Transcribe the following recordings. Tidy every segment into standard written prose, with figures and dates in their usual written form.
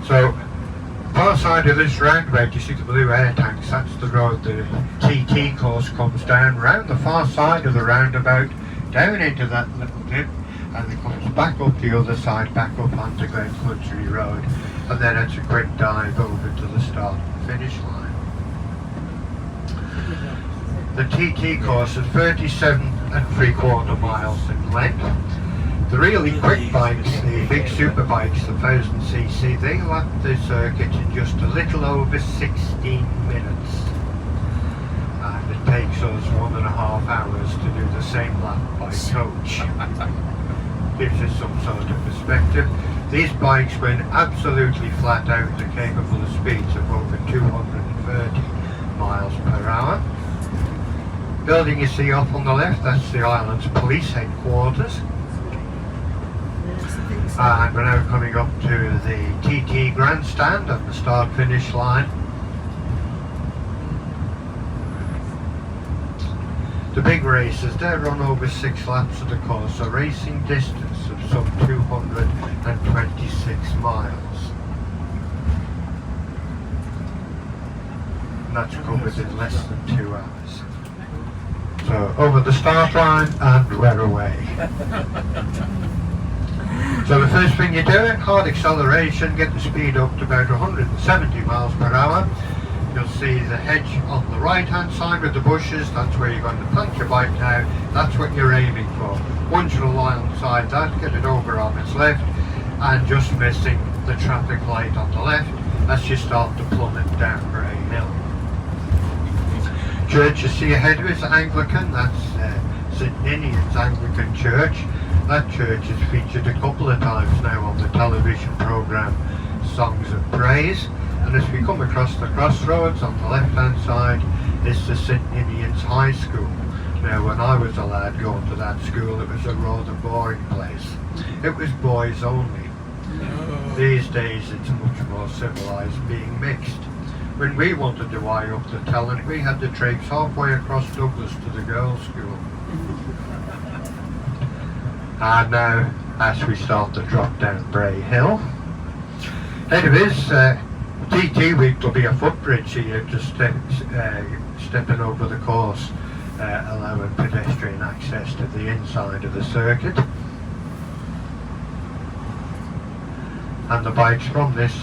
So, far side of this roundabout, you see the blue air tanks, that's the road the TT course comes down, round the far side of the roundabout, down into that little dip, and it comes back up the other side, back up onto Glen Country Road, and then it's a quick dive over to the start and finish line. The TT course is 37 3/4 miles in length. The really quick bikes, the big super bikes, the 1000cc, they lap the circuit in just a little over 16 minutes. And it takes us 1.5 hours to do the same lap by coach. Gives us some sort of perspective. These bikes, when absolutely flat out, are capable of speeds of over 230 miles per hour. Building you see off on the left, that's the island's police headquarters. And we're now coming up to the TT grandstand and the start-finish line. The big races, they run over 6 laps of the course, a racing distance of some 226 miles. And that's covered in less than 2 hours. So over the start line and we're away. So the first thing you do, hard acceleration, get the speed up to about 170 miles per hour. You'll see the hedge on the right hand side with the bushes, that's where you're going to plant your bike now, that's what you're aiming for. Once you're alongside that, get it over on its left, and just missing the traffic light on the left as you start to plummet down Bray Hill. Church you see ahead of is Anglican, that's St Ninian's Anglican Church. That church is featured a couple of times now on the television programme Songs of Praise. And as we come across the crossroads on the left hand side is the St Ninian's High School. Now when I was a lad going to that school, it was a rather boring place. It was boys only. These days it's much more civilised, being mixed. When we wanted to eye up the talent, we had to traipse halfway across Douglas to the girls' school. And now, as we start to drop down Bray Hill, ahead of us, TT week will be a footbridge here, just stepping over the course, allowing pedestrian access to the inside of the circuit. And the bikes from this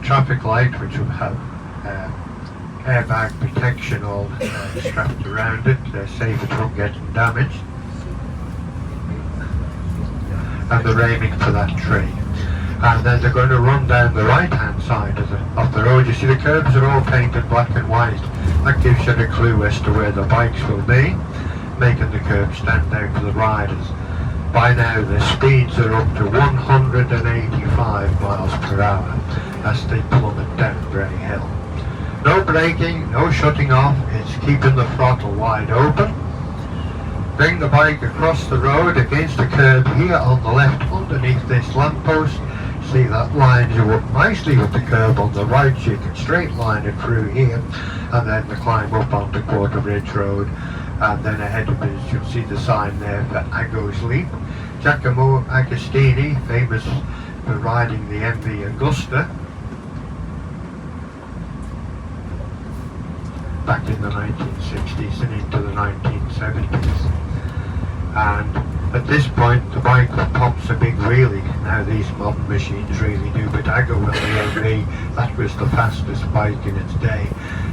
traffic light, which will have airbag protection all strapped around it, they're safe from getting damaged. And they're aiming for that tree. And then they're going to run down the right hand side of the road. You see the curbs are all painted black and white. That gives you a clue as to where the bikes will be, making the curbs stand out for the riders. By now the speeds are up to 185 miles per hour as they plummet down Bray Hill. No braking, no shutting off, it's keeping the throttle wide open. Bring the bike across the road against the curb here on the left underneath this lamppost. See that lines you up nicely with the curb on the right, so you can straight line it through here and then the climb up onto Quarter Ridge Road. And then ahead of us you'll see the sign there for Ago's Leap. Giacomo Agostini, famous for riding the MV Augusta back in the 1960s and into the 1970s. And at this point the bike pops a big wheelie. Now these modern machines really do, but Ago with the MV, that was the fastest bike in its day.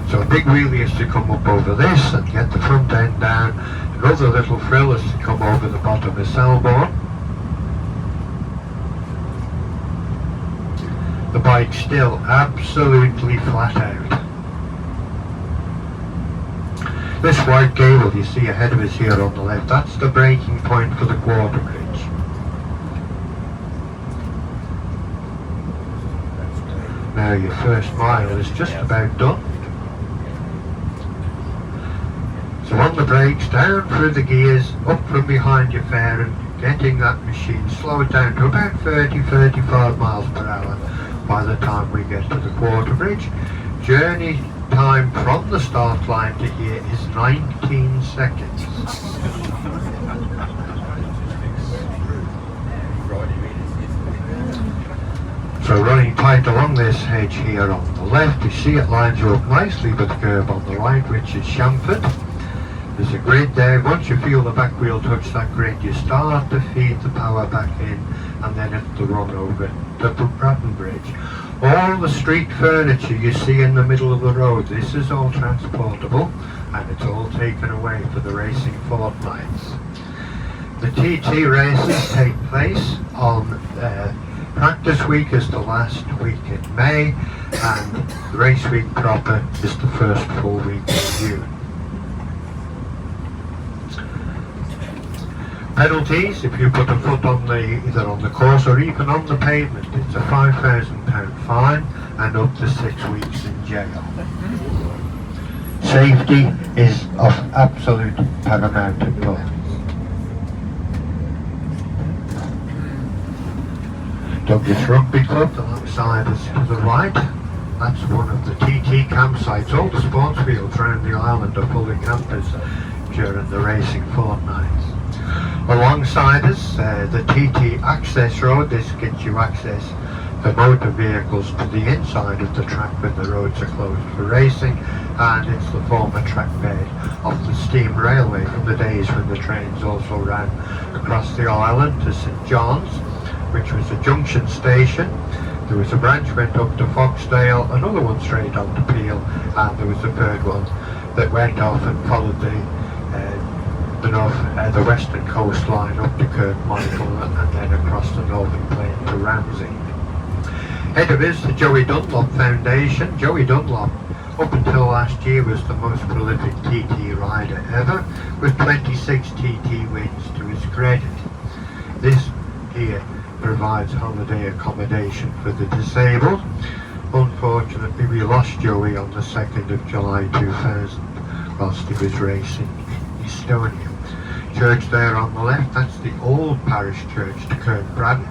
So a big wheelie is to come up over this and get the front end down. Another little frill is to come over the bottom of Selborne. The bike's still absolutely flat out. This white gable you see ahead of us here on the left, that's the braking point for the Quarter Bridge. Now your first mile is just about done. So on the brakes, down through the gears, up from behind your fairing, getting that machine slowed down to about 30-35 miles per hour by the time we get to the Quarter Bridge. Journey time from the start line to here is 19 seconds. So running time right along this hedge here on the left, you see it lines you up nicely with the curb on the right, which is chamfered. There's a grid there. Once you feel the back wheel touch that grid, you start to feed the power back in, and then it'll run over the Bradden Bridge. All the street furniture you see in the middle of the road, this is all transportable, and it's all taken away for the racing fortnights. The TT races take place on practice week is the last week in May, and the race week proper is the first full week in June. Penalties: if you put a foot on either on the course or even on the pavement, it's a £5,000 fine and up to 6 weeks in jail. Safety is of absolute paramount importance. Douglas Rugby Club, alongside us to the right. That's one of the TT campsites. All the sports fields around the island are full of campers during the racing fortnights. Alongside us, the TT access road. This gets you access for motor vehicles to the inside of the track when the roads are closed for racing, and it's the former track bed of the steam railway from the days when the trains also ran across the island to St John's, which was a junction station. There was a branch went up to Foxdale, another one straight on to Peel, and there was a third one that went off and followed the western coastline up to Kirkmichael and then across the northern plain to Ramsey. Head of us, the Joey Dunlop Foundation. Joey Dunlop, up until last year, was the most prolific TT rider ever, with 26 TT wins to his credit. This here provides holiday accommodation for the disabled. Unfortunately, we lost Joey on the 2nd of July 2000 whilst he was racing in Estonia. Church there on the left, that's the old parish church to Kirkbraden,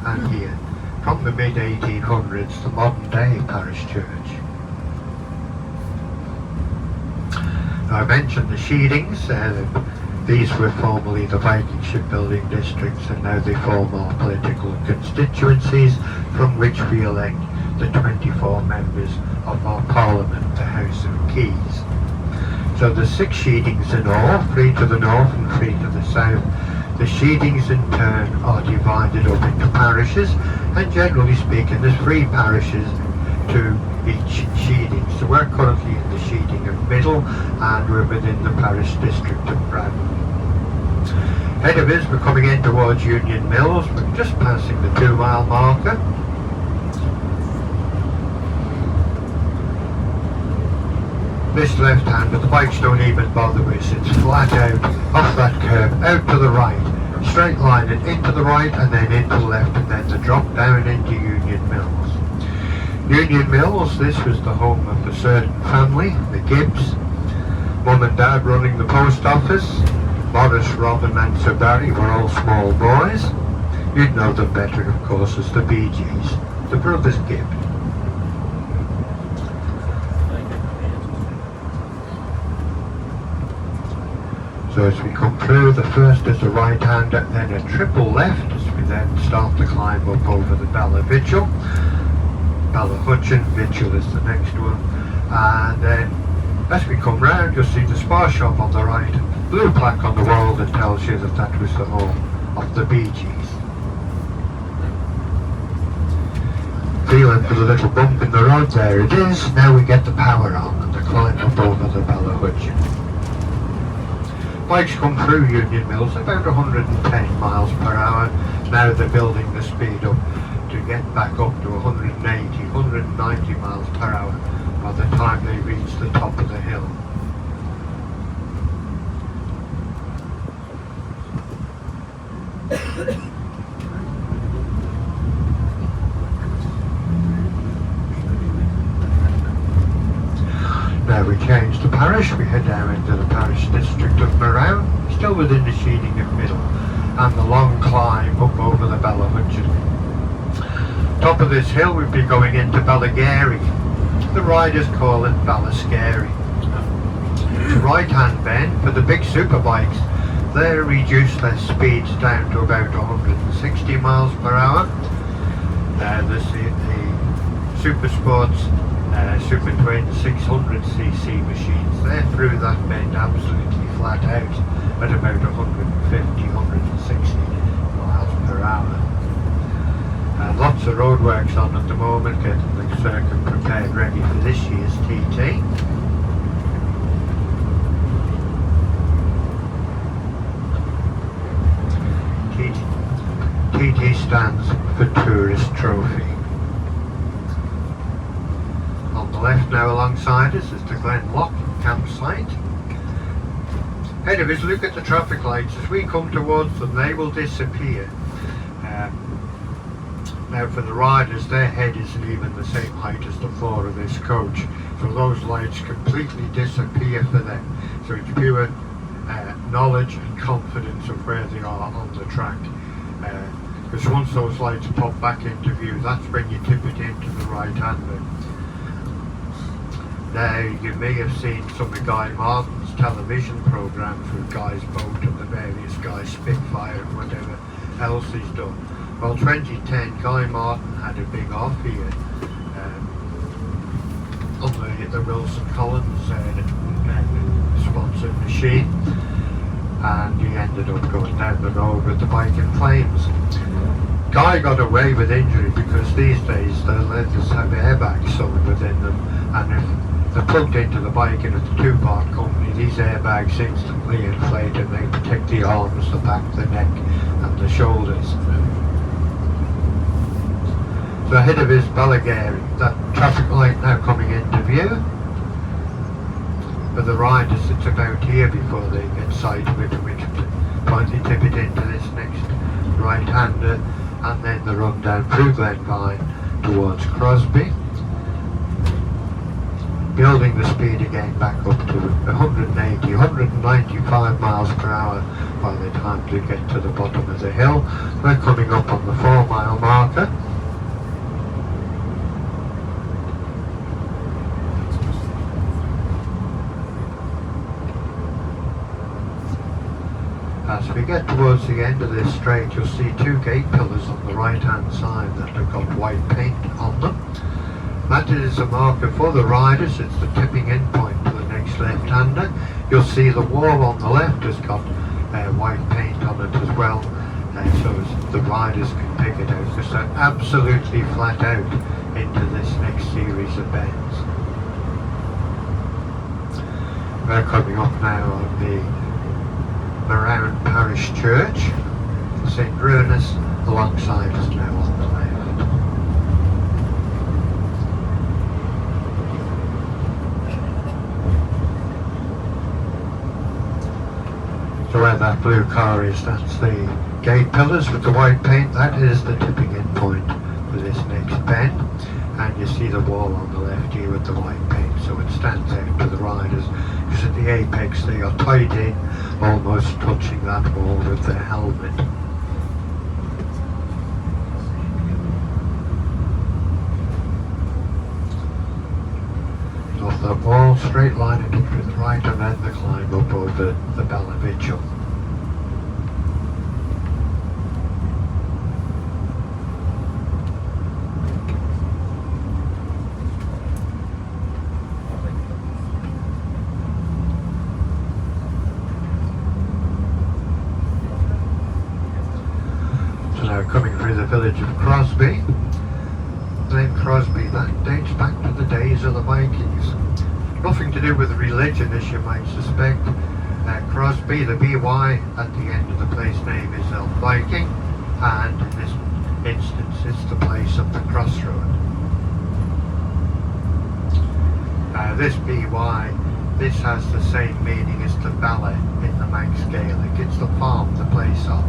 and here, from the mid-1800s, the modern day parish church. Now, I mentioned the Sheedings. These were formerly the Viking shipbuilding districts, and now they form our political constituencies from which we elect the 24 members of our Parliament, the House of Keys. So there's 6 Sheedings in all, 3 to the north and 3 to the south. The Sheedings in turn are divided up into parishes, and generally speaking there's 3 parishes to each Sheeding. So we're currently in the Sheeding of Middle, and we're within the parish district of Braddon. Ahead of us, we're coming in towards Union Mills. We're just passing the 2-mile marker. This left hand, but the bikes don't even bother with us. It's flat out, off that curb, out to the right, straight line it into the right and then into the left, and then the drop down into Union Mills. Union Mills, this was the home of a certain family, the Gibbs. Mum and Dad running the post office. Morris, Robin and Sir Barry were all small boys. You'd know them better, of course, as the Bee Gees, the brothers Gibb. So as we come through, the first is a right hand, then a triple left, as we then start to climb up over the Bala Vigil. Bala Hutchin, Vigil is the next one. And then as we come round, you'll see the Spar shop on the right, blue plaque on the wall that tells you that that was the home of the Bee Gees. Feeling for the little bump in the road, there it is. Now we get the power on and the climb up over the Bala Hutchin. Bikes come through Union Mills about 110 miles per hour. Now they're building the speed up to get back up to 180, 190 miles per hour by the time they reach the top of the hill. Now we change to parish, we head down into the parish district of Moran, still within the Sheeding of Middle, and the long climb up over the Bala Hutchin. Top of this hill we'd be going into Ballagary. The riders call it Ballascary. It's a right hand bend for the big superbikes. They reduce their speeds down to about 160 miles per hour. The super sports, super twin 600cc machines. They're through that bend absolutely flat out at about 150, 160 miles per hour. Lots of roadworks on at the moment, getting the circuit prepared ready for this year's TT. TT stands for Tourist Trophy. On the left now alongside us is the Glen Lock campsite. Ahead of us, look at the traffic lights. As we come towards them, they will disappear. Now for the riders, their head isn't even the same height as the floor of this coach, so those lights completely disappear for them. So it's pure knowledge and confidence of where they are on the track. Because once those lights pop back into view, that's when you tip it into the right-hander. Now you may have seen some of Guy Martin's television programmes with Guy's boat and the various Guy's Spitfire and whatever else he's done. Well, 2010, Guy Martin had a big off here on the Wilson Collins sponsored machine, and he ended up going down the road with the bike in flames. Guy got away with injury because these days the leathers have airbags sewn within them, and if they're plugged into the bike and it's a two-part company, these airbags instantly inflate and they protect the arms, the back, the neck and the shoulders. So ahead of his Ballacraine, that traffic light now coming into view. For the riders, it's about here before they get sight of it, which finally tip it into this next right-hander, and then the run down through Glenvine towards Crosby. Building the speed again back up to 180, 195 miles per hour by the time they get to the bottom of the hill. We're coming up on the 4-mile marker. As we get towards the end of this straight, you'll see two gate pillars on the right hand side that have got white paint on them. That is a marker for the riders. It's the tipping in point for the next left-hander. You'll see the wall on the left has got white paint on it as well, so as the riders can pick it out, because they're absolutely flat out into this next series of bends. We're coming up now on the Moran Parish Church, St. Ruinus alongside us now on the left. So where that blue car is, that's the gate pillars with the white paint. That is the tipping in point for this next bend. And you see the wall on the left here with the white paint, so it stands out to the riders, because at the apex they are tied in, almost touching that wall with their helmet. Off that wall, straight line it up to the right, and then the climb up over the Bella Vigil. Coming through the village of Crosby. Then Crosby, that dates back to the days of the Vikings. Nothing to do with religion, as you might suspect. Crosby, the BY at the end of the place name is El Viking, and in this instance it's the place of the crossroad. This BY, this has the same meaning as the Bala in the Manx Gaelic. It's the farm, the place of.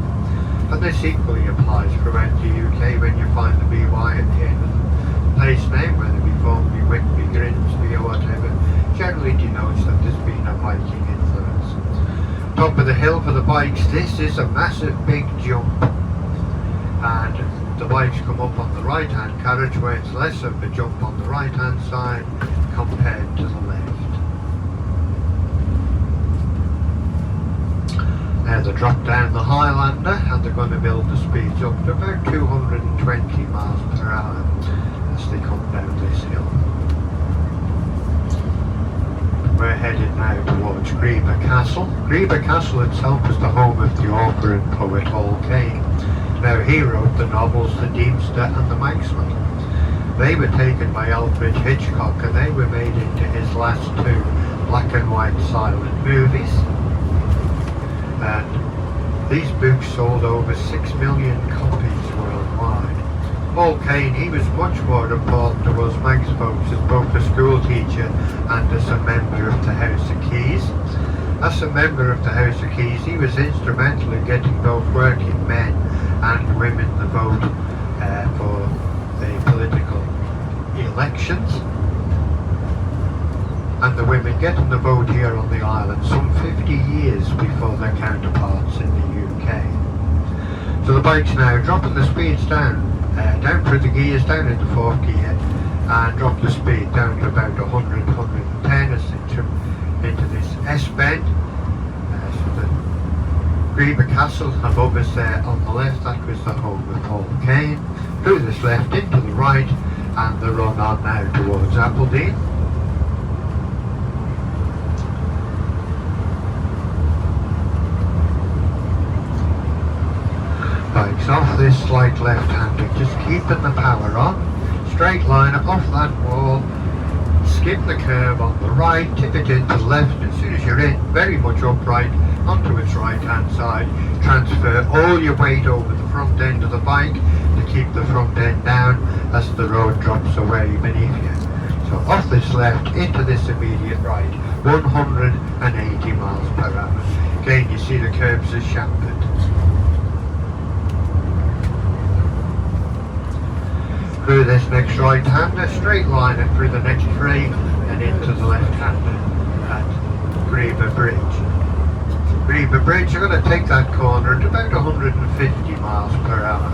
And this equally applies throughout the UK. When you find the BY at the end of the place name, whether it be Formby, Whitby, Grimsby or whatever, generally denotes that there's been a Viking influence. Top of the hill for the bikes, this is a massive big jump. And the bikes come up on the right hand carriage, where it's less of a jump on the right hand side compared to the left. Now they drop down the Highlander and they're going to build the speeds up to about 220 miles per hour. as they come down this hill. We're headed now towards Greeba Castle. Greeba Castle itself is the home of the author and poet Ballacraine. Now he wrote the novels The Deemster and The Manxman. They were taken by Alfred Hitchcock and they were made into his last two black and white silent movies. And these books sold over 6 million copies worldwide. Ballacraine, he was much more important to us Manx folks as both a school teacher and as a member of the House of Keys. As a member of the House of Keys, he was instrumental in getting both working men and women the vote for the political elections. And the women getting the vote here on the island some 50 years before their counterparts in the UK. So the bike's now dropping the speeds down through the gears, down into 4th gear, and drop the speed down to about 100, 110 as into this S-bend. So the Greeba Castle above us there on the left, that was the home of Ballacraine. Through this left into the right, and the run on now towards Aberdeen. Bikes off this slight left-hander, just keeping the power on, straight line off that wall, skip the curb on the right, tip it into the left, and as soon as you're in, very much upright, onto its right hand side, transfer all your weight over the front end of the bike to keep the front end down as the road drops away beneath you. So off this left, into this immediate right, 180 miles per hour. Again, you see the curbs are chamfered. Through this next right-hander, straight line it through the next three and into the left-hander at Greeba Bridge. Greeba Bridge, you're going to take that corner at about 150 miles per hour.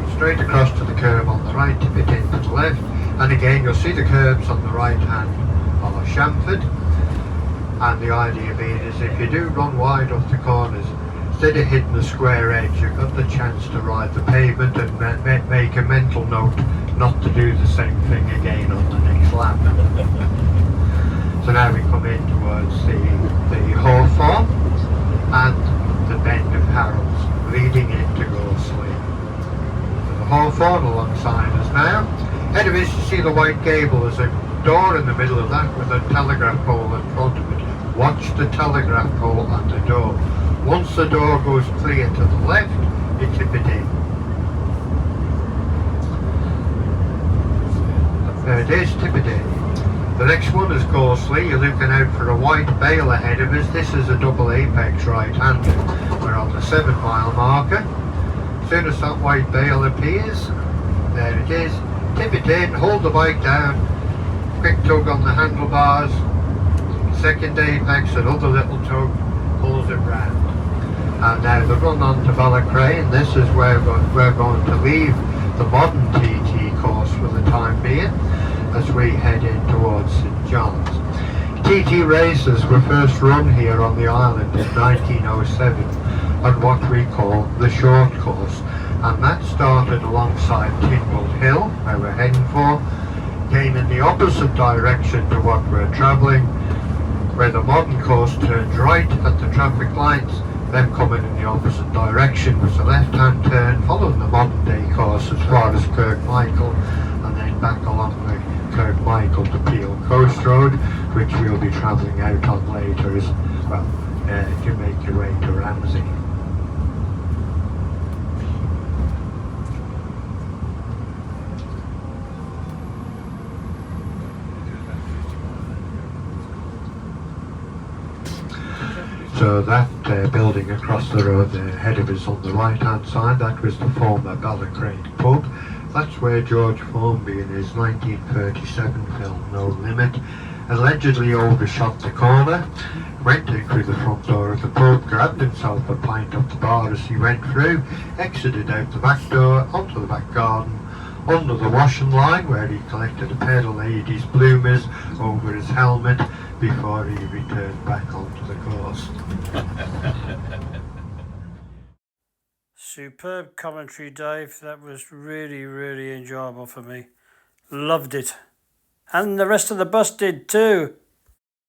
So straight across to the curb on the right, tip it into the left, and again you'll see the curbs on the right hand are chamfered, and the idea being is if you do run wide off the corners, instead of hitting the square edge, you've got the chance to ride the pavement and make a mental note not to do the same thing again on the next lap. So now we come in towards the Hawthorn and the Bend of Harold's, leading into Gorsley. So the Hawthorn alongside us now. Ahead of us you see the white gable. There's a door in the middle of that with a telegraph pole in front of it. Watch the telegraph pole and the door. Once the door goes clear to the left, you tip it in. There it is, tip it in. The next one is Gorsley. You're looking out for a white bale ahead of us. This is a double apex right-hander. We're on the 7 mile marker. As soon as that white bale appears, there it is. Tip it in, hold the bike down, quick tug on the handlebars, second apex, another little tug, pulls it round. And now the run on to Ballacraine. This is where we're going to leave the modern TT course for the time being as we head in towards St John's. TT races were first run here on the island in 1907 on what we call the short course, and that started alongside Kinwold Hill, where we're heading for, came in the opposite direction to what we're travelling, where the modern course turns right at the traffic lights, then coming in the opposite direction was a left-hand turn, following the modern day course as far as Kirkmichael, and then back along the Kirkmichael to Peel Coast Road, which we'll be travelling out on later as well, to make your way to Ramsey. So that building across the road ahead of us on the right hand side, that was the former Ballacraine pub. That's where George Formby in his 1937 film No Limit allegedly overshot the corner, went in through the front door of the pub, grabbed himself a pint off the bar as he went through, exited out the back door, onto the back garden, under the washing line where he collected a pair of ladies' bloomers over his helmet before he returned back onto the course. Superb commentary, Dave. That was really, really enjoyable for me. Loved it. And the rest of the bus did too.